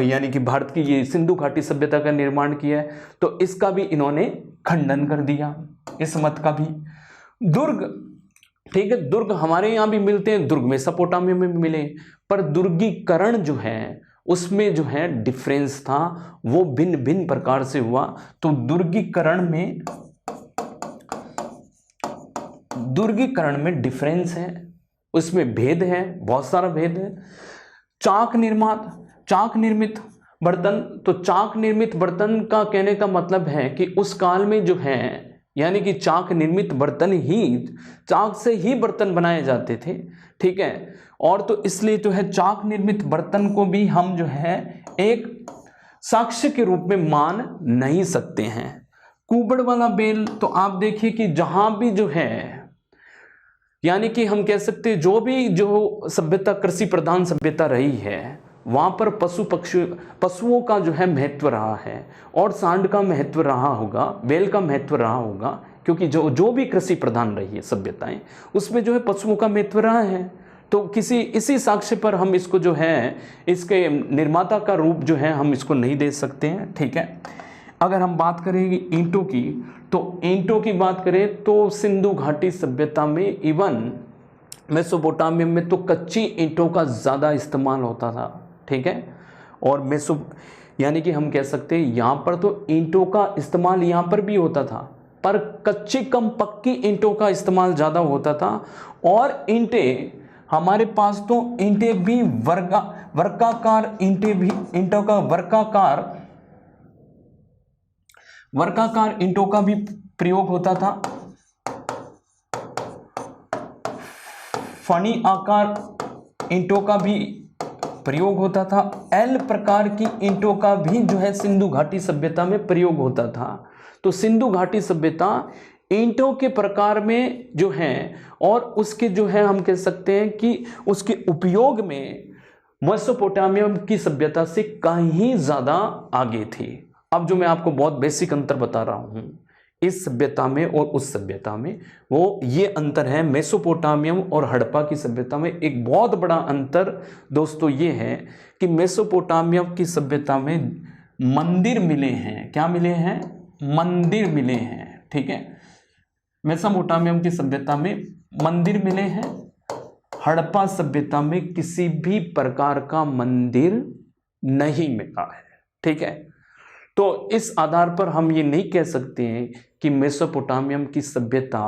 यानी कि भारत की ये सिंधु घाटी सभ्यता का निर्माण किया है, तो इसका भी इन्होंने खंडन कर दिया, इस मत का भी। दुर्ग, ठीक है, दुर्ग हमारे यहाँ भी मिलते हैं, दुर्ग मेसोपोटामिया में भी मिले, पर दुर्गीकरण जो है उसमें जो है डिफरेंस था, वो भिन्न भिन्न प्रकार से हुआ। तो दुर्गीकरण में डिफरेंस है, उसमें भेद है, बहुत सारा भेद है। चाक निर्मित बर्तन, तो चाक निर्मित बर्तन का कहने का मतलब है कि उस काल में जो है यानी कि चाक निर्मित बर्तन ही, चाक से ही बर्तन बनाए जाते थे। ठीक है, और तो इसलिए जो है चाक निर्मित बर्तन को भी हम जो है एक साक्ष्य के रूप में मान नहीं सकते हैं। कुबड़ वाला बेल, तो आप देखिए कि जहां भी जो है यानी कि हम कह सकते हैं जो सभ्यता कृषि प्रधान सभ्यता रही है वहां पर पशुओं का जो है महत्व रहा है, और सांड का महत्व रहा होगा, बेल का महत्व रहा होगा, क्योंकि जो भी कृषि प्रधान रही है सभ्यताएं उसमें जो है पशुओं का महत्व रहा है। तो इसी साक्ष्य पर हम इसको जो है इसके निर्माता का रूप जो है हम इसको नहीं दे सकते हैं। ठीक है, अगर हम बात करेंगे ईंटों की, तो ईंटों की बात करें तो सिंधु घाटी सभ्यता में, इवन मेसोपोटामियम में तो कच्ची ईंटों का ज़्यादा इस्तेमाल होता था। ठीक है, और यानी कि हम कह सकते हैं यहाँ पर तो ईंटों का इस्तेमाल यहाँ पर भी होता था, पर कच्ची कम पक्की ईंटों का इस्तेमाल ज़्यादा होता था। और ईंटें हमारे पास तो ईंटें भी वर्गाकार ईंटें भी, ईंटों का वर्गाकार ईंटों का भी प्रयोग होता था, फनी आकार ईंटों का भी प्रयोग होता था, एल प्रकार की ईंटों का भी जो है सिंधु घाटी सभ्यता में प्रयोग होता था। तो सिंधु घाटी सभ्यता ईंटों के प्रकार में जो है और उसके जो है हम कह सकते हैं कि उसके उपयोग में मेसोपोटामियम की सभ्यता से कहीं ज़्यादा आगे थी। अब जो मैं आपको बहुत बेसिक अंतर बता रहा हूँ इस सभ्यता में और उस सभ्यता में, वो ये अंतर है मेसोपोटामियम और हड़प्पा की सभ्यता में। एक बहुत बड़ा अंतर दोस्तों ये है कि मेसोपोटामियम की सभ्यता में मंदिर मिले हैं। क्या मिले हैं? मंदिर मिले हैं। ठीक है, मेसोपोटामियम की सभ्यता में मंदिर मिले हैं, हड़प्पा सभ्यता में किसी भी प्रकार का मंदिर नहीं मिला है। ठीक है, तो इस आधार पर हम ये नहीं कह सकते हैं कि मेसोपोटामियम की सभ्यता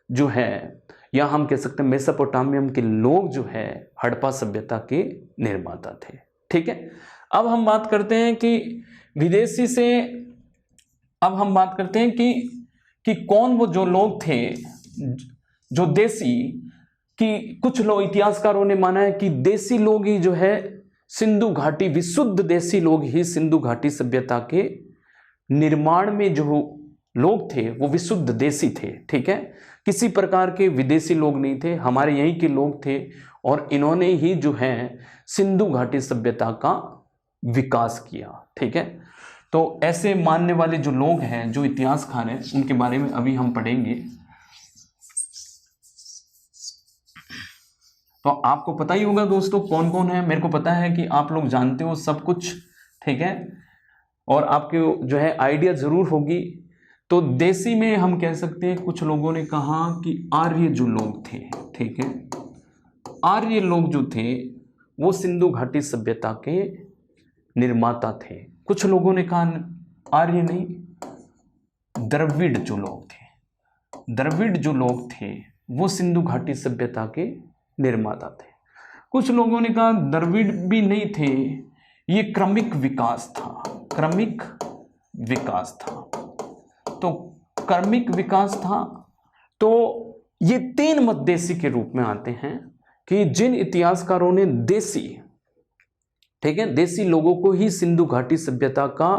जो है, या हम कह सकते हैं मेसोपोटामियम के लोग जो है हड़प्पा सभ्यता के निर्माता थे। ठीक है, अब हम बात करते हैं कि विदेशी से, अब हम बात करते हैं कि कौन वो जो लोग थे जो देसी, कि कुछ लोग इतिहासकारों ने माना है कि देसी लोग ही जो है सिंधु घाटी, विशुद्ध देसी लोग ही सिंधु घाटी सभ्यता के निर्माण में जो लोग थे वो विशुद्ध देसी थे। ठीक है, किसी प्रकार के विदेशी लोग नहीं थे, हमारे यहीं के लोग थे, और इन्होंने ही जो है सिंधु घाटी सभ्यता का विकास किया। ठीक है, तो ऐसे मानने वाले जो लोग हैं, जो इतिहासकार हैं, उनके बारे में अभी हम पढ़ेंगे। तो आपको पता ही होगा दोस्तों कौन कौन है, मेरे को पता है कि आप लोग जानते हो सब कुछ। ठीक है, और आपके जो है आइडिया जरूर होगी। तो देसी में हम कह सकते हैं, कुछ लोगों ने कहा कि आर्य जो लोग थे, ठीक है, आर्य लोग जो थे वो सिंधु घाटी सभ्यता के निर्माता थे। कुछ लोगों ने कहा आर्य नहीं, द्रविड़ जो लोग थे, द्रविड़ जो लोग थे वो सिंधु घाटी सभ्यता के निर्माता थे। कुछ लोगों ने कहा द्रविड़ भी नहीं थे, ये क्रमिक विकास था, क्रमिक विकास था। तो क्रमिक विकास था, तो ये तीन मत देसी के रूप में आते हैं कि जिन इतिहासकारों ने देसी, ठीक है, देसी लोगों को ही सिंधु घाटी सभ्यता का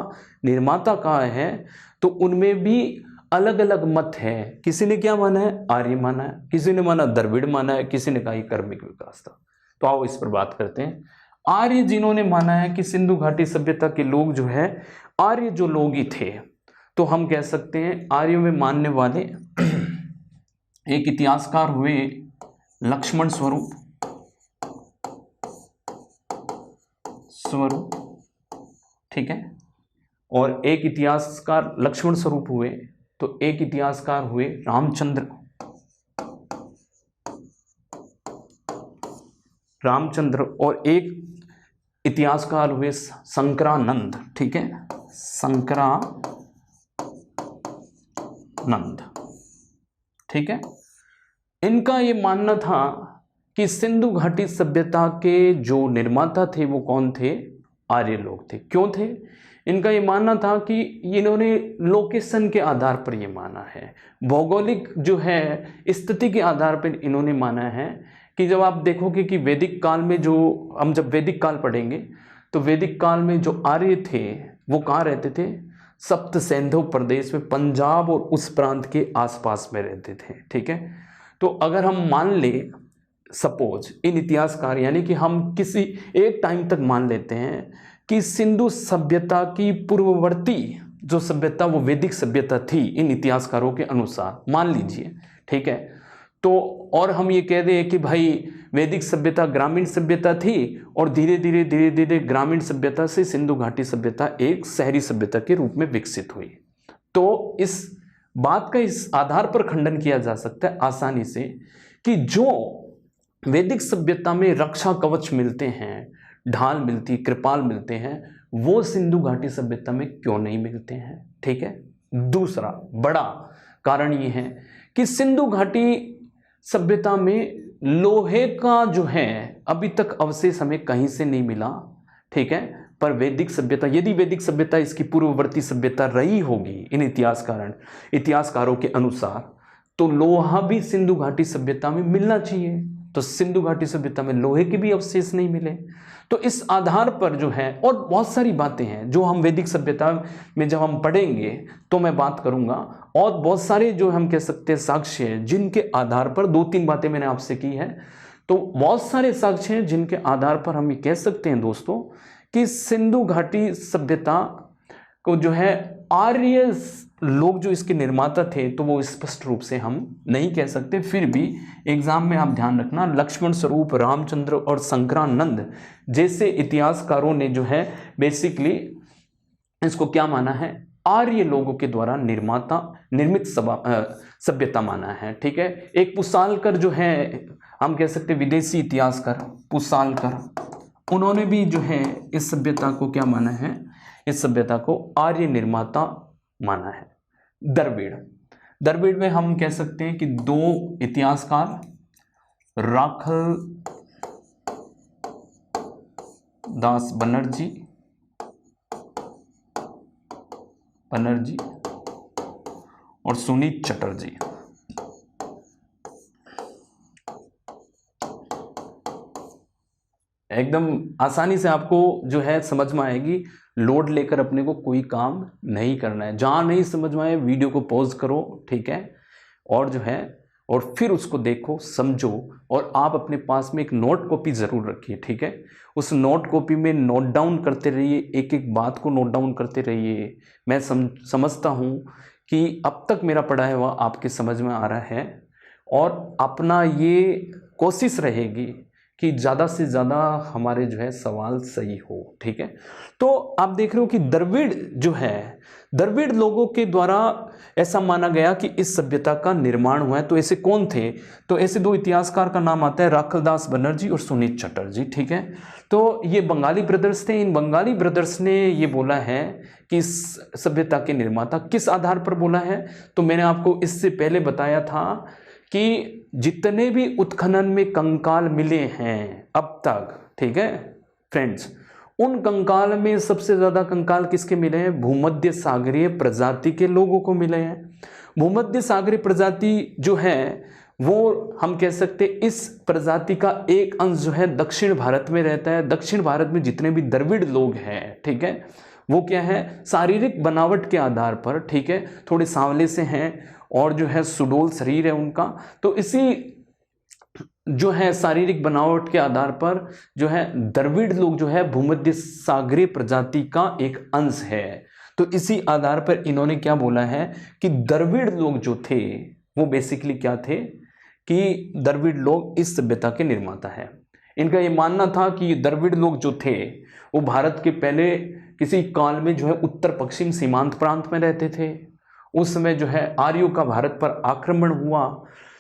निर्माता कहा है, तो उनमें भी अलग अलग मत है। किसी ने क्या माना है, आर्य माना है, किसी ने माना द्रविड़ माना है, किसी ने कहा ये क्रमिक विकास था। तो आओ इस पर बात करते हैं। आर्य जिन्होंने माना है कि सिंधु घाटी सभ्यता के लोग जो है आर्य जो लोग ही थे, तो हम कह सकते हैं आर्यों में मानने वाले एक इतिहासकार हुए लक्ष्मण स्वरूप, ठीक है, और एक इतिहासकार लक्ष्मण स्वरूप हुए, तो एक इतिहासकार हुए रामचंद्र, और एक इतिहासकार हुए संक्रानंद। ठीक है, संक्रानंद। ठीक है, इनका ये मानना था कि सिंधु घाटी सभ्यता के जो निर्माता थे वो कौन थे, आर्य लोग थे। क्यों थे, इनका ये मानना था कि इन्होंने लोकेशन के आधार पर ये माना है, भौगोलिक जो है स्थिति के आधार पर इन्होंने माना है कि जब आप देखोगे कि वैदिक काल में, जो हम जब वैदिक काल पढ़ेंगे तो वैदिक काल में जो आर्य थे वो कहाँ रहते थे, सप्त सिंधु प्रदेश में, पंजाब और उस प्रांत के आसपास में रहते थे। ठीक है, तो अगर हम मान ले सपोज इन इतिहासकार, यानी कि हम किसी एक टाइम तक मान लेते हैं कि सिंधु सभ्यता की पूर्ववर्ती जो सभ्यता वो वैदिक सभ्यता थी, इन इतिहासकारों के अनुसार मान लीजिए। ठीक है, तो और हम ये कह दें कि भाई वैदिक सभ्यता ग्रामीण सभ्यता थी और धीरे धीरे ग्रामीण सभ्यता से सिंधु घाटी सभ्यता एक शहरी सभ्यता के रूप में विकसित हुई। तो इस बात का इस आधार पर खंडन किया जा सकता है आसानी से कि जो वैदिक सभ्यता में रक्षा कवच मिलते हैं, ढाल मिलती, कृपाल मिलते हैं, वो सिंधु घाटी सभ्यता में क्यों नहीं मिलते हैं। ठीक है, दूसरा बड़ा कारण ये है कि सिंधु घाटी सभ्यता में लोहे का जो है अभी तक अवशेष हमें कहीं से नहीं मिला। ठीक है, पर वैदिक सभ्यता, यदि वैदिक सभ्यता इसकी पूर्ववर्ती सभ्यता रही होगी इन इतिहासकारों के अनुसार, तो लोहा भी सिंधु घाटी सभ्यता में मिलना चाहिए। तो सिंधु घाटी सभ्यता में लोहे के भी अवशेष नहीं मिले। तो इस आधार पर जो है, और बहुत सारी बातें हैं जो हम वैदिक सभ्यता में जब हम पढ़ेंगे तो मैं बात करूंगा, और बहुत सारे जो हम कह सकते हैं साक्ष्य हैं जिनके आधार पर, दो तीन बातें मैंने आपसे की है, तो बहुत सारे साक्ष्य हैं जिनके आधार पर हम ये कह सकते हैं दोस्तों कि सिंधु घाटी सभ्यता को जो है आर्य लोग जो इसके निर्माता थे, तो वो स्पष्ट रूप से हम नहीं कह सकते। फिर भी एग्जाम में आप ध्यान रखना, लक्ष्मण स्वरूप, रामचंद्र और संक्रानंद जैसे इतिहासकारों ने जो है बेसिकली इसको क्या माना है, आर्य लोगों के द्वारा निर्मित सभ्यता माना है। ठीक है, एक पुसालकर जो है, हम कह सकते विदेशी इतिहासकार पुसालकर, उन्होंने भी जो है इस सभ्यता को क्या माना है, इस सभ्यता को आर्य निर्माता माना है। द्रविड़ में हम कह सकते हैं कि दो इतिहासकार, राखल दास बनर्जी और सुनीत चटर्जी, एकदम आसानी से आपको जो है समझ में आएगी। लोड लेकर अपने को कोई काम नहीं करना है। जहाँ नहीं समझ में आए वीडियो को पॉज करो, ठीक है, और जो है और फिर उसको देखो, समझो, और आप अपने पास में एक नोट कॉपी ज़रूर रखिए, ठीक है। उस नोट कॉपी में नोट डाउन करते रहिए, एक एक बात को नोट डाउन करते रहिए। मैं समझता हूँ कि अब तक मेरा पढ़ा हुआ आपके समझ में आ रहा है, और अपना ये कोशिश रहेगी कि ज़्यादा से ज़्यादा हमारे जो है सवाल सही हो, ठीक है। तो आप देख रहे हो कि द्रविड़ जो है, द्रविड़ लोगों के द्वारा ऐसा माना गया कि इस सभ्यता का निर्माण हुआ है। तो ऐसे कौन थे? तो ऐसे दो इतिहासकार का नाम आता है, राखलदास बनर्जी और सुनीत चटर्जी, ठीक है। तो ये बंगाली ब्रदर्स थे। इन बंगाली ब्रदर्स ने ये बोला है कि इस सभ्यता के निर्माता, किस आधार पर बोला है? तो मैंने आपको इससे पहले बताया था कि जितने भी उत्खनन में कंकाल मिले हैं अब तक, ठीक है फ्रेंड्स, उन कंकाल में सबसे ज़्यादा कंकाल किसके मिले हैं? भूमध्य सागरीय प्रजाति के लोगों को मिले हैं। भूमध्य सागरीय प्रजाति जो है वो हम कह सकते हैं इस प्रजाति का एक अंश जो है दक्षिण भारत में रहता है। दक्षिण भारत में जितने भी द्रविड़ लोग हैं, ठीक है, वो क्या है, शारीरिक बनावट के आधार पर, ठीक है, थोड़े सांवले से हैं और जो है सुडौल शरीर है उनका। तो इसी जो है शारीरिक बनावट के आधार पर जो है द्रविड़ लोग जो है भूमध्य सागरीय प्रजाति का एक अंश है। तो इसी आधार पर इन्होंने क्या बोला है कि द्रविड़ लोग जो थे वो बेसिकली क्या थे कि द्रविड़ लोग इस सभ्यता के निर्माता है। इनका ये मानना था कि द्रविड़ लोग जो थे वो भारत के पहले किसी काल में जो है उत्तर पश्चिम सीमांत प्रांत में रहते थे। उस समय जो है आर्यों का भारत पर आक्रमण हुआ।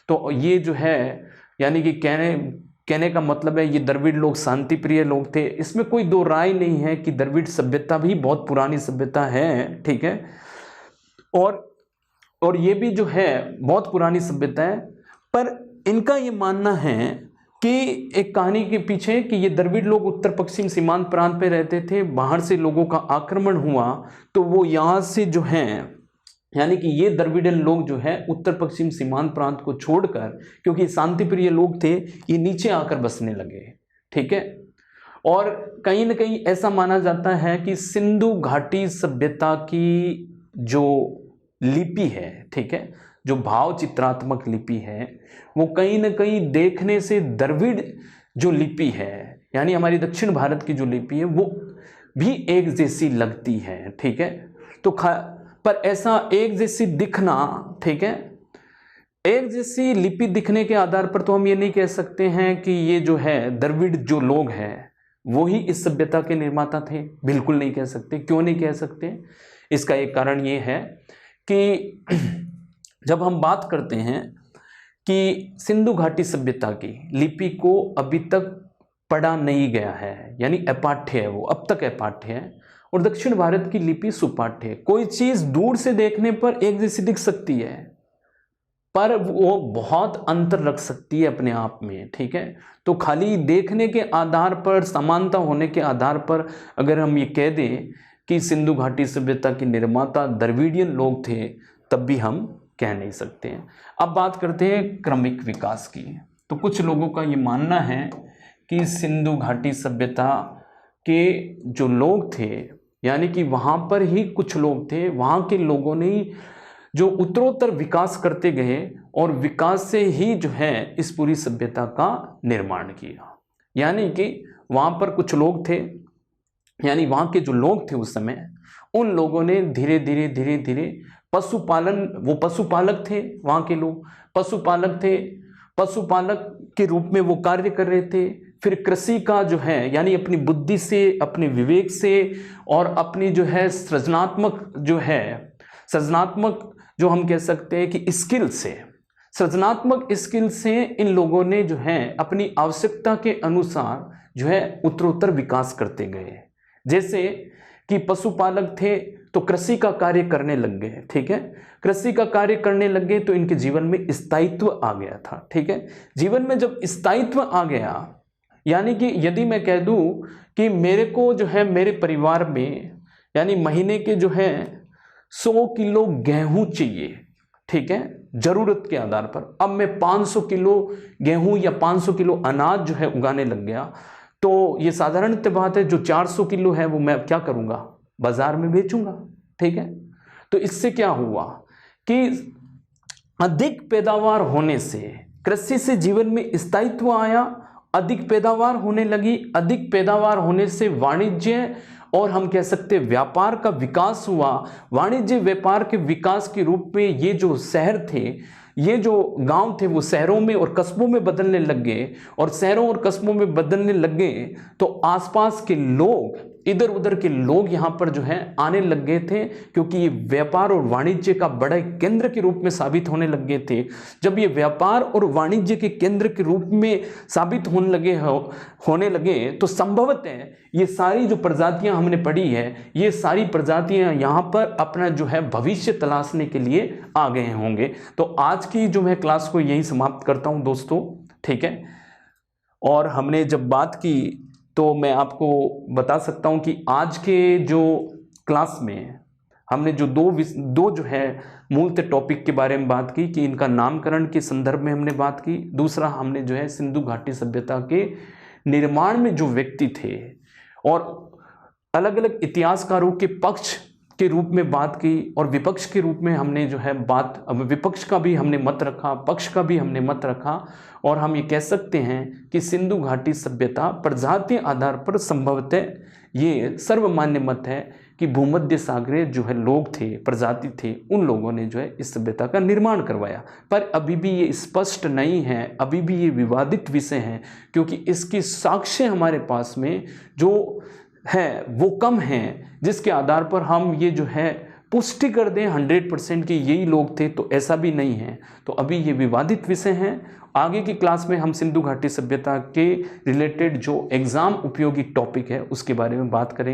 तो ये जो है यानी कि कहने का मतलब है ये द्रविड़ लोग शांति प्रिय लोग थे। इसमें कोई दो राय नहीं है कि द्रविड़ सभ्यता भी बहुत पुरानी सभ्यता है, ठीक है, और ये भी जो है बहुत पुरानी सभ्यता है। पर इनका ये मानना है कि एक कहानी के पीछे कि ये द्रविड़ लोग उत्तर पश्चिम सीमांत प्रांत पे रहते थे, बाहर से लोगों का आक्रमण हुआ तो वो यहाँ से जो है यानी कि ये द्रविड़न लोग जो है उत्तर पश्चिम सीमांत प्रांत को छोड़कर, क्योंकि शांति प्रिय लोग थे, ये नीचे आकर बसने लगे, ठीक है। और कहीं ना कहीं ऐसा माना जाता है कि सिंधु घाटी सभ्यता की जो लिपि है, ठीक है, जो भाव चित्रात्मक लिपि है, वो कहीं ना कहीं देखने से द्रविड़ जो लिपि है यानी हमारी दक्षिण भारत की जो लिपि है वो भी एक जैसी लगती है, ठीक है। तो पर ऐसा एक जैसी दिखना, ठीक है, एक जैसी लिपि दिखने के आधार पर तो हम ये नहीं कह सकते हैं कि ये जो है द्रविड़ जो लोग हैं वो ही इस सभ्यता के निर्माता थे। बिल्कुल नहीं कह सकते। क्यों नहीं कह सकते? इसका एक कारण ये है कि जब हम बात करते हैं कि सिंधु घाटी सभ्यता की लिपि को अभी तक पढ़ा नहीं गया है, यानी अपाठ्य है, वो अब तक अपाठ्य है, और दक्षिण भारत की लिपि सुपाठ्य है। कोई चीज दूर से देखने पर एक जैसी दिख सकती है पर वो बहुत अंतर रख सकती है अपने आप में, ठीक है। तो खाली देखने के आधार पर, समानता होने के आधार पर अगर हम ये कह दें कि सिंधु घाटी सभ्यता के निर्माता द्रविडियन लोग थे, तब भी हम कह नहीं सकते हैं। अब बात करते हैं क्रमिक विकास की। तो कुछ लोगों का ये मानना है कि सिंधु घाटी सभ्यता के जो लोग थे यानी कि वहाँ पर ही कुछ लोग थे, वहाँ के लोगों ने जो उत्तरोत्तर विकास करते गए और विकास से ही जो है इस पूरी सभ्यता का निर्माण किया। यानी कि वहाँ पर कुछ लोग थे, यानी वहाँ के जो लोग थे उस समय, उन लोगों ने धीरे धीरे पशुपालन, वो पशुपालक थे, वहाँ के लोग पशुपालक थे, पशुपालक के रूप में वो कार्य कर रहे थे। फिर कृषि का जो है यानी अपनी बुद्धि से, अपने विवेक से और अपनी जो है सृजनात्मक जो हम कह सकते हैं कि स्किल से, सृजनात्मक स्किल से इन लोगों ने जो है अपनी आवश्यकता के अनुसार जो है उत्तरोत्तर विकास करते गए। जैसे कि पशुपालक थे तो कृषि का कार्य करने लग गए, ठीक है, कृषि का कार्य करने लग गए तो इनके जीवन में स्थायित्व आ गया था, ठीक है। जीवन में जब स्थायित्व आ गया, यानी कि यदि मैं कह दूं कि मेरे को जो है मेरे परिवार में यानी महीने के जो है 100 किलो गेहूं चाहिए, ठीक है, जरूरत के आधार पर, अब मैं 500 किलो गेहूं या 500 किलो अनाज जो है उगाने लग गया, तो ये साधारणतः बात है, जो 400 किलो है वो मैं क्या करूँगा, बाजार में बेचूंगा। ठीक है, तो इससे क्या हुआ कि अधिक पैदावार होने से कृषि से जीवन में स्थायित्व आया, अधिक पैदावार होने लगी, अधिक पैदावार होने से वाणिज्य और हम कह सकते व्यापार का विकास हुआ। वाणिज्य व्यापार के विकास के रूप में ये जो शहर थे, ये जो गांव थे, वो शहरों में और कस्बों में बदलने लग गए, और शहरों और कस्बों में बदलने लग गए तो आसपास के लोग, इधर उधर के लोग यहाँ पर जो है आने लग गए थे, क्योंकि ये व्यापार और वाणिज्य का बड़ा केंद्र के रूप में साबित होने लग गए थे। जब ये व्यापार और वाणिज्य के केंद्र के रूप में साबित होने लगे तो संभवतः ये सारी जो प्रजातियां हमने पढ़ी है, ये सारी प्रजातियां यहाँ पर अपना जो है भविष्य तलाशने के लिए आ गए होंगे। तो आज की जो मैं क्लास को यही समाप्त करता हूँ दोस्तों। ठीक है, और हमने जब बात की तो मैं आपको बता सकता हूं कि आज के जो क्लास में हमने जो दो जो है मूलतः टॉपिक के बारे में बात की कि इनका नामकरण के संदर्भ में हमने बात की। दूसरा हमने जो है सिंधु घाटी सभ्यता के निर्माण में जो व्यक्ति थे और अलग अलग इतिहासकारों के पक्ष के रूप में बात की, और विपक्ष के रूप में हमने जो है बात, विपक्ष का भी हमने मत रखा, पक्ष का भी हमने मत रखा, और हम ये कह सकते हैं कि सिंधु घाटी सभ्यता प्रजातीय आधार पर संभवतः ये सर्वमान्य मत है कि भूमध्य सागरीय जो है लोग थे, प्रजाति थे, उन लोगों ने जो है इस सभ्यता का निर्माण करवाया। पर अभी भी ये स्पष्ट नहीं है, अभी भी ये विवादित विषय है, क्योंकि इसकी साक्ष्य हमारे पास में जो है वो कम है, जिसके आधार पर हम ये जो है पुष्टि कर दें 100% कि यही लोग थे, तो ऐसा भी नहीं है। तो अभी ये विवादित विषय हैं। आगे की क्लास में हम सिंधु घाटी सभ्यता के रिलेटेड जो एग्जाम उपयोगी टॉपिक है उसके बारे में बात करेंगे।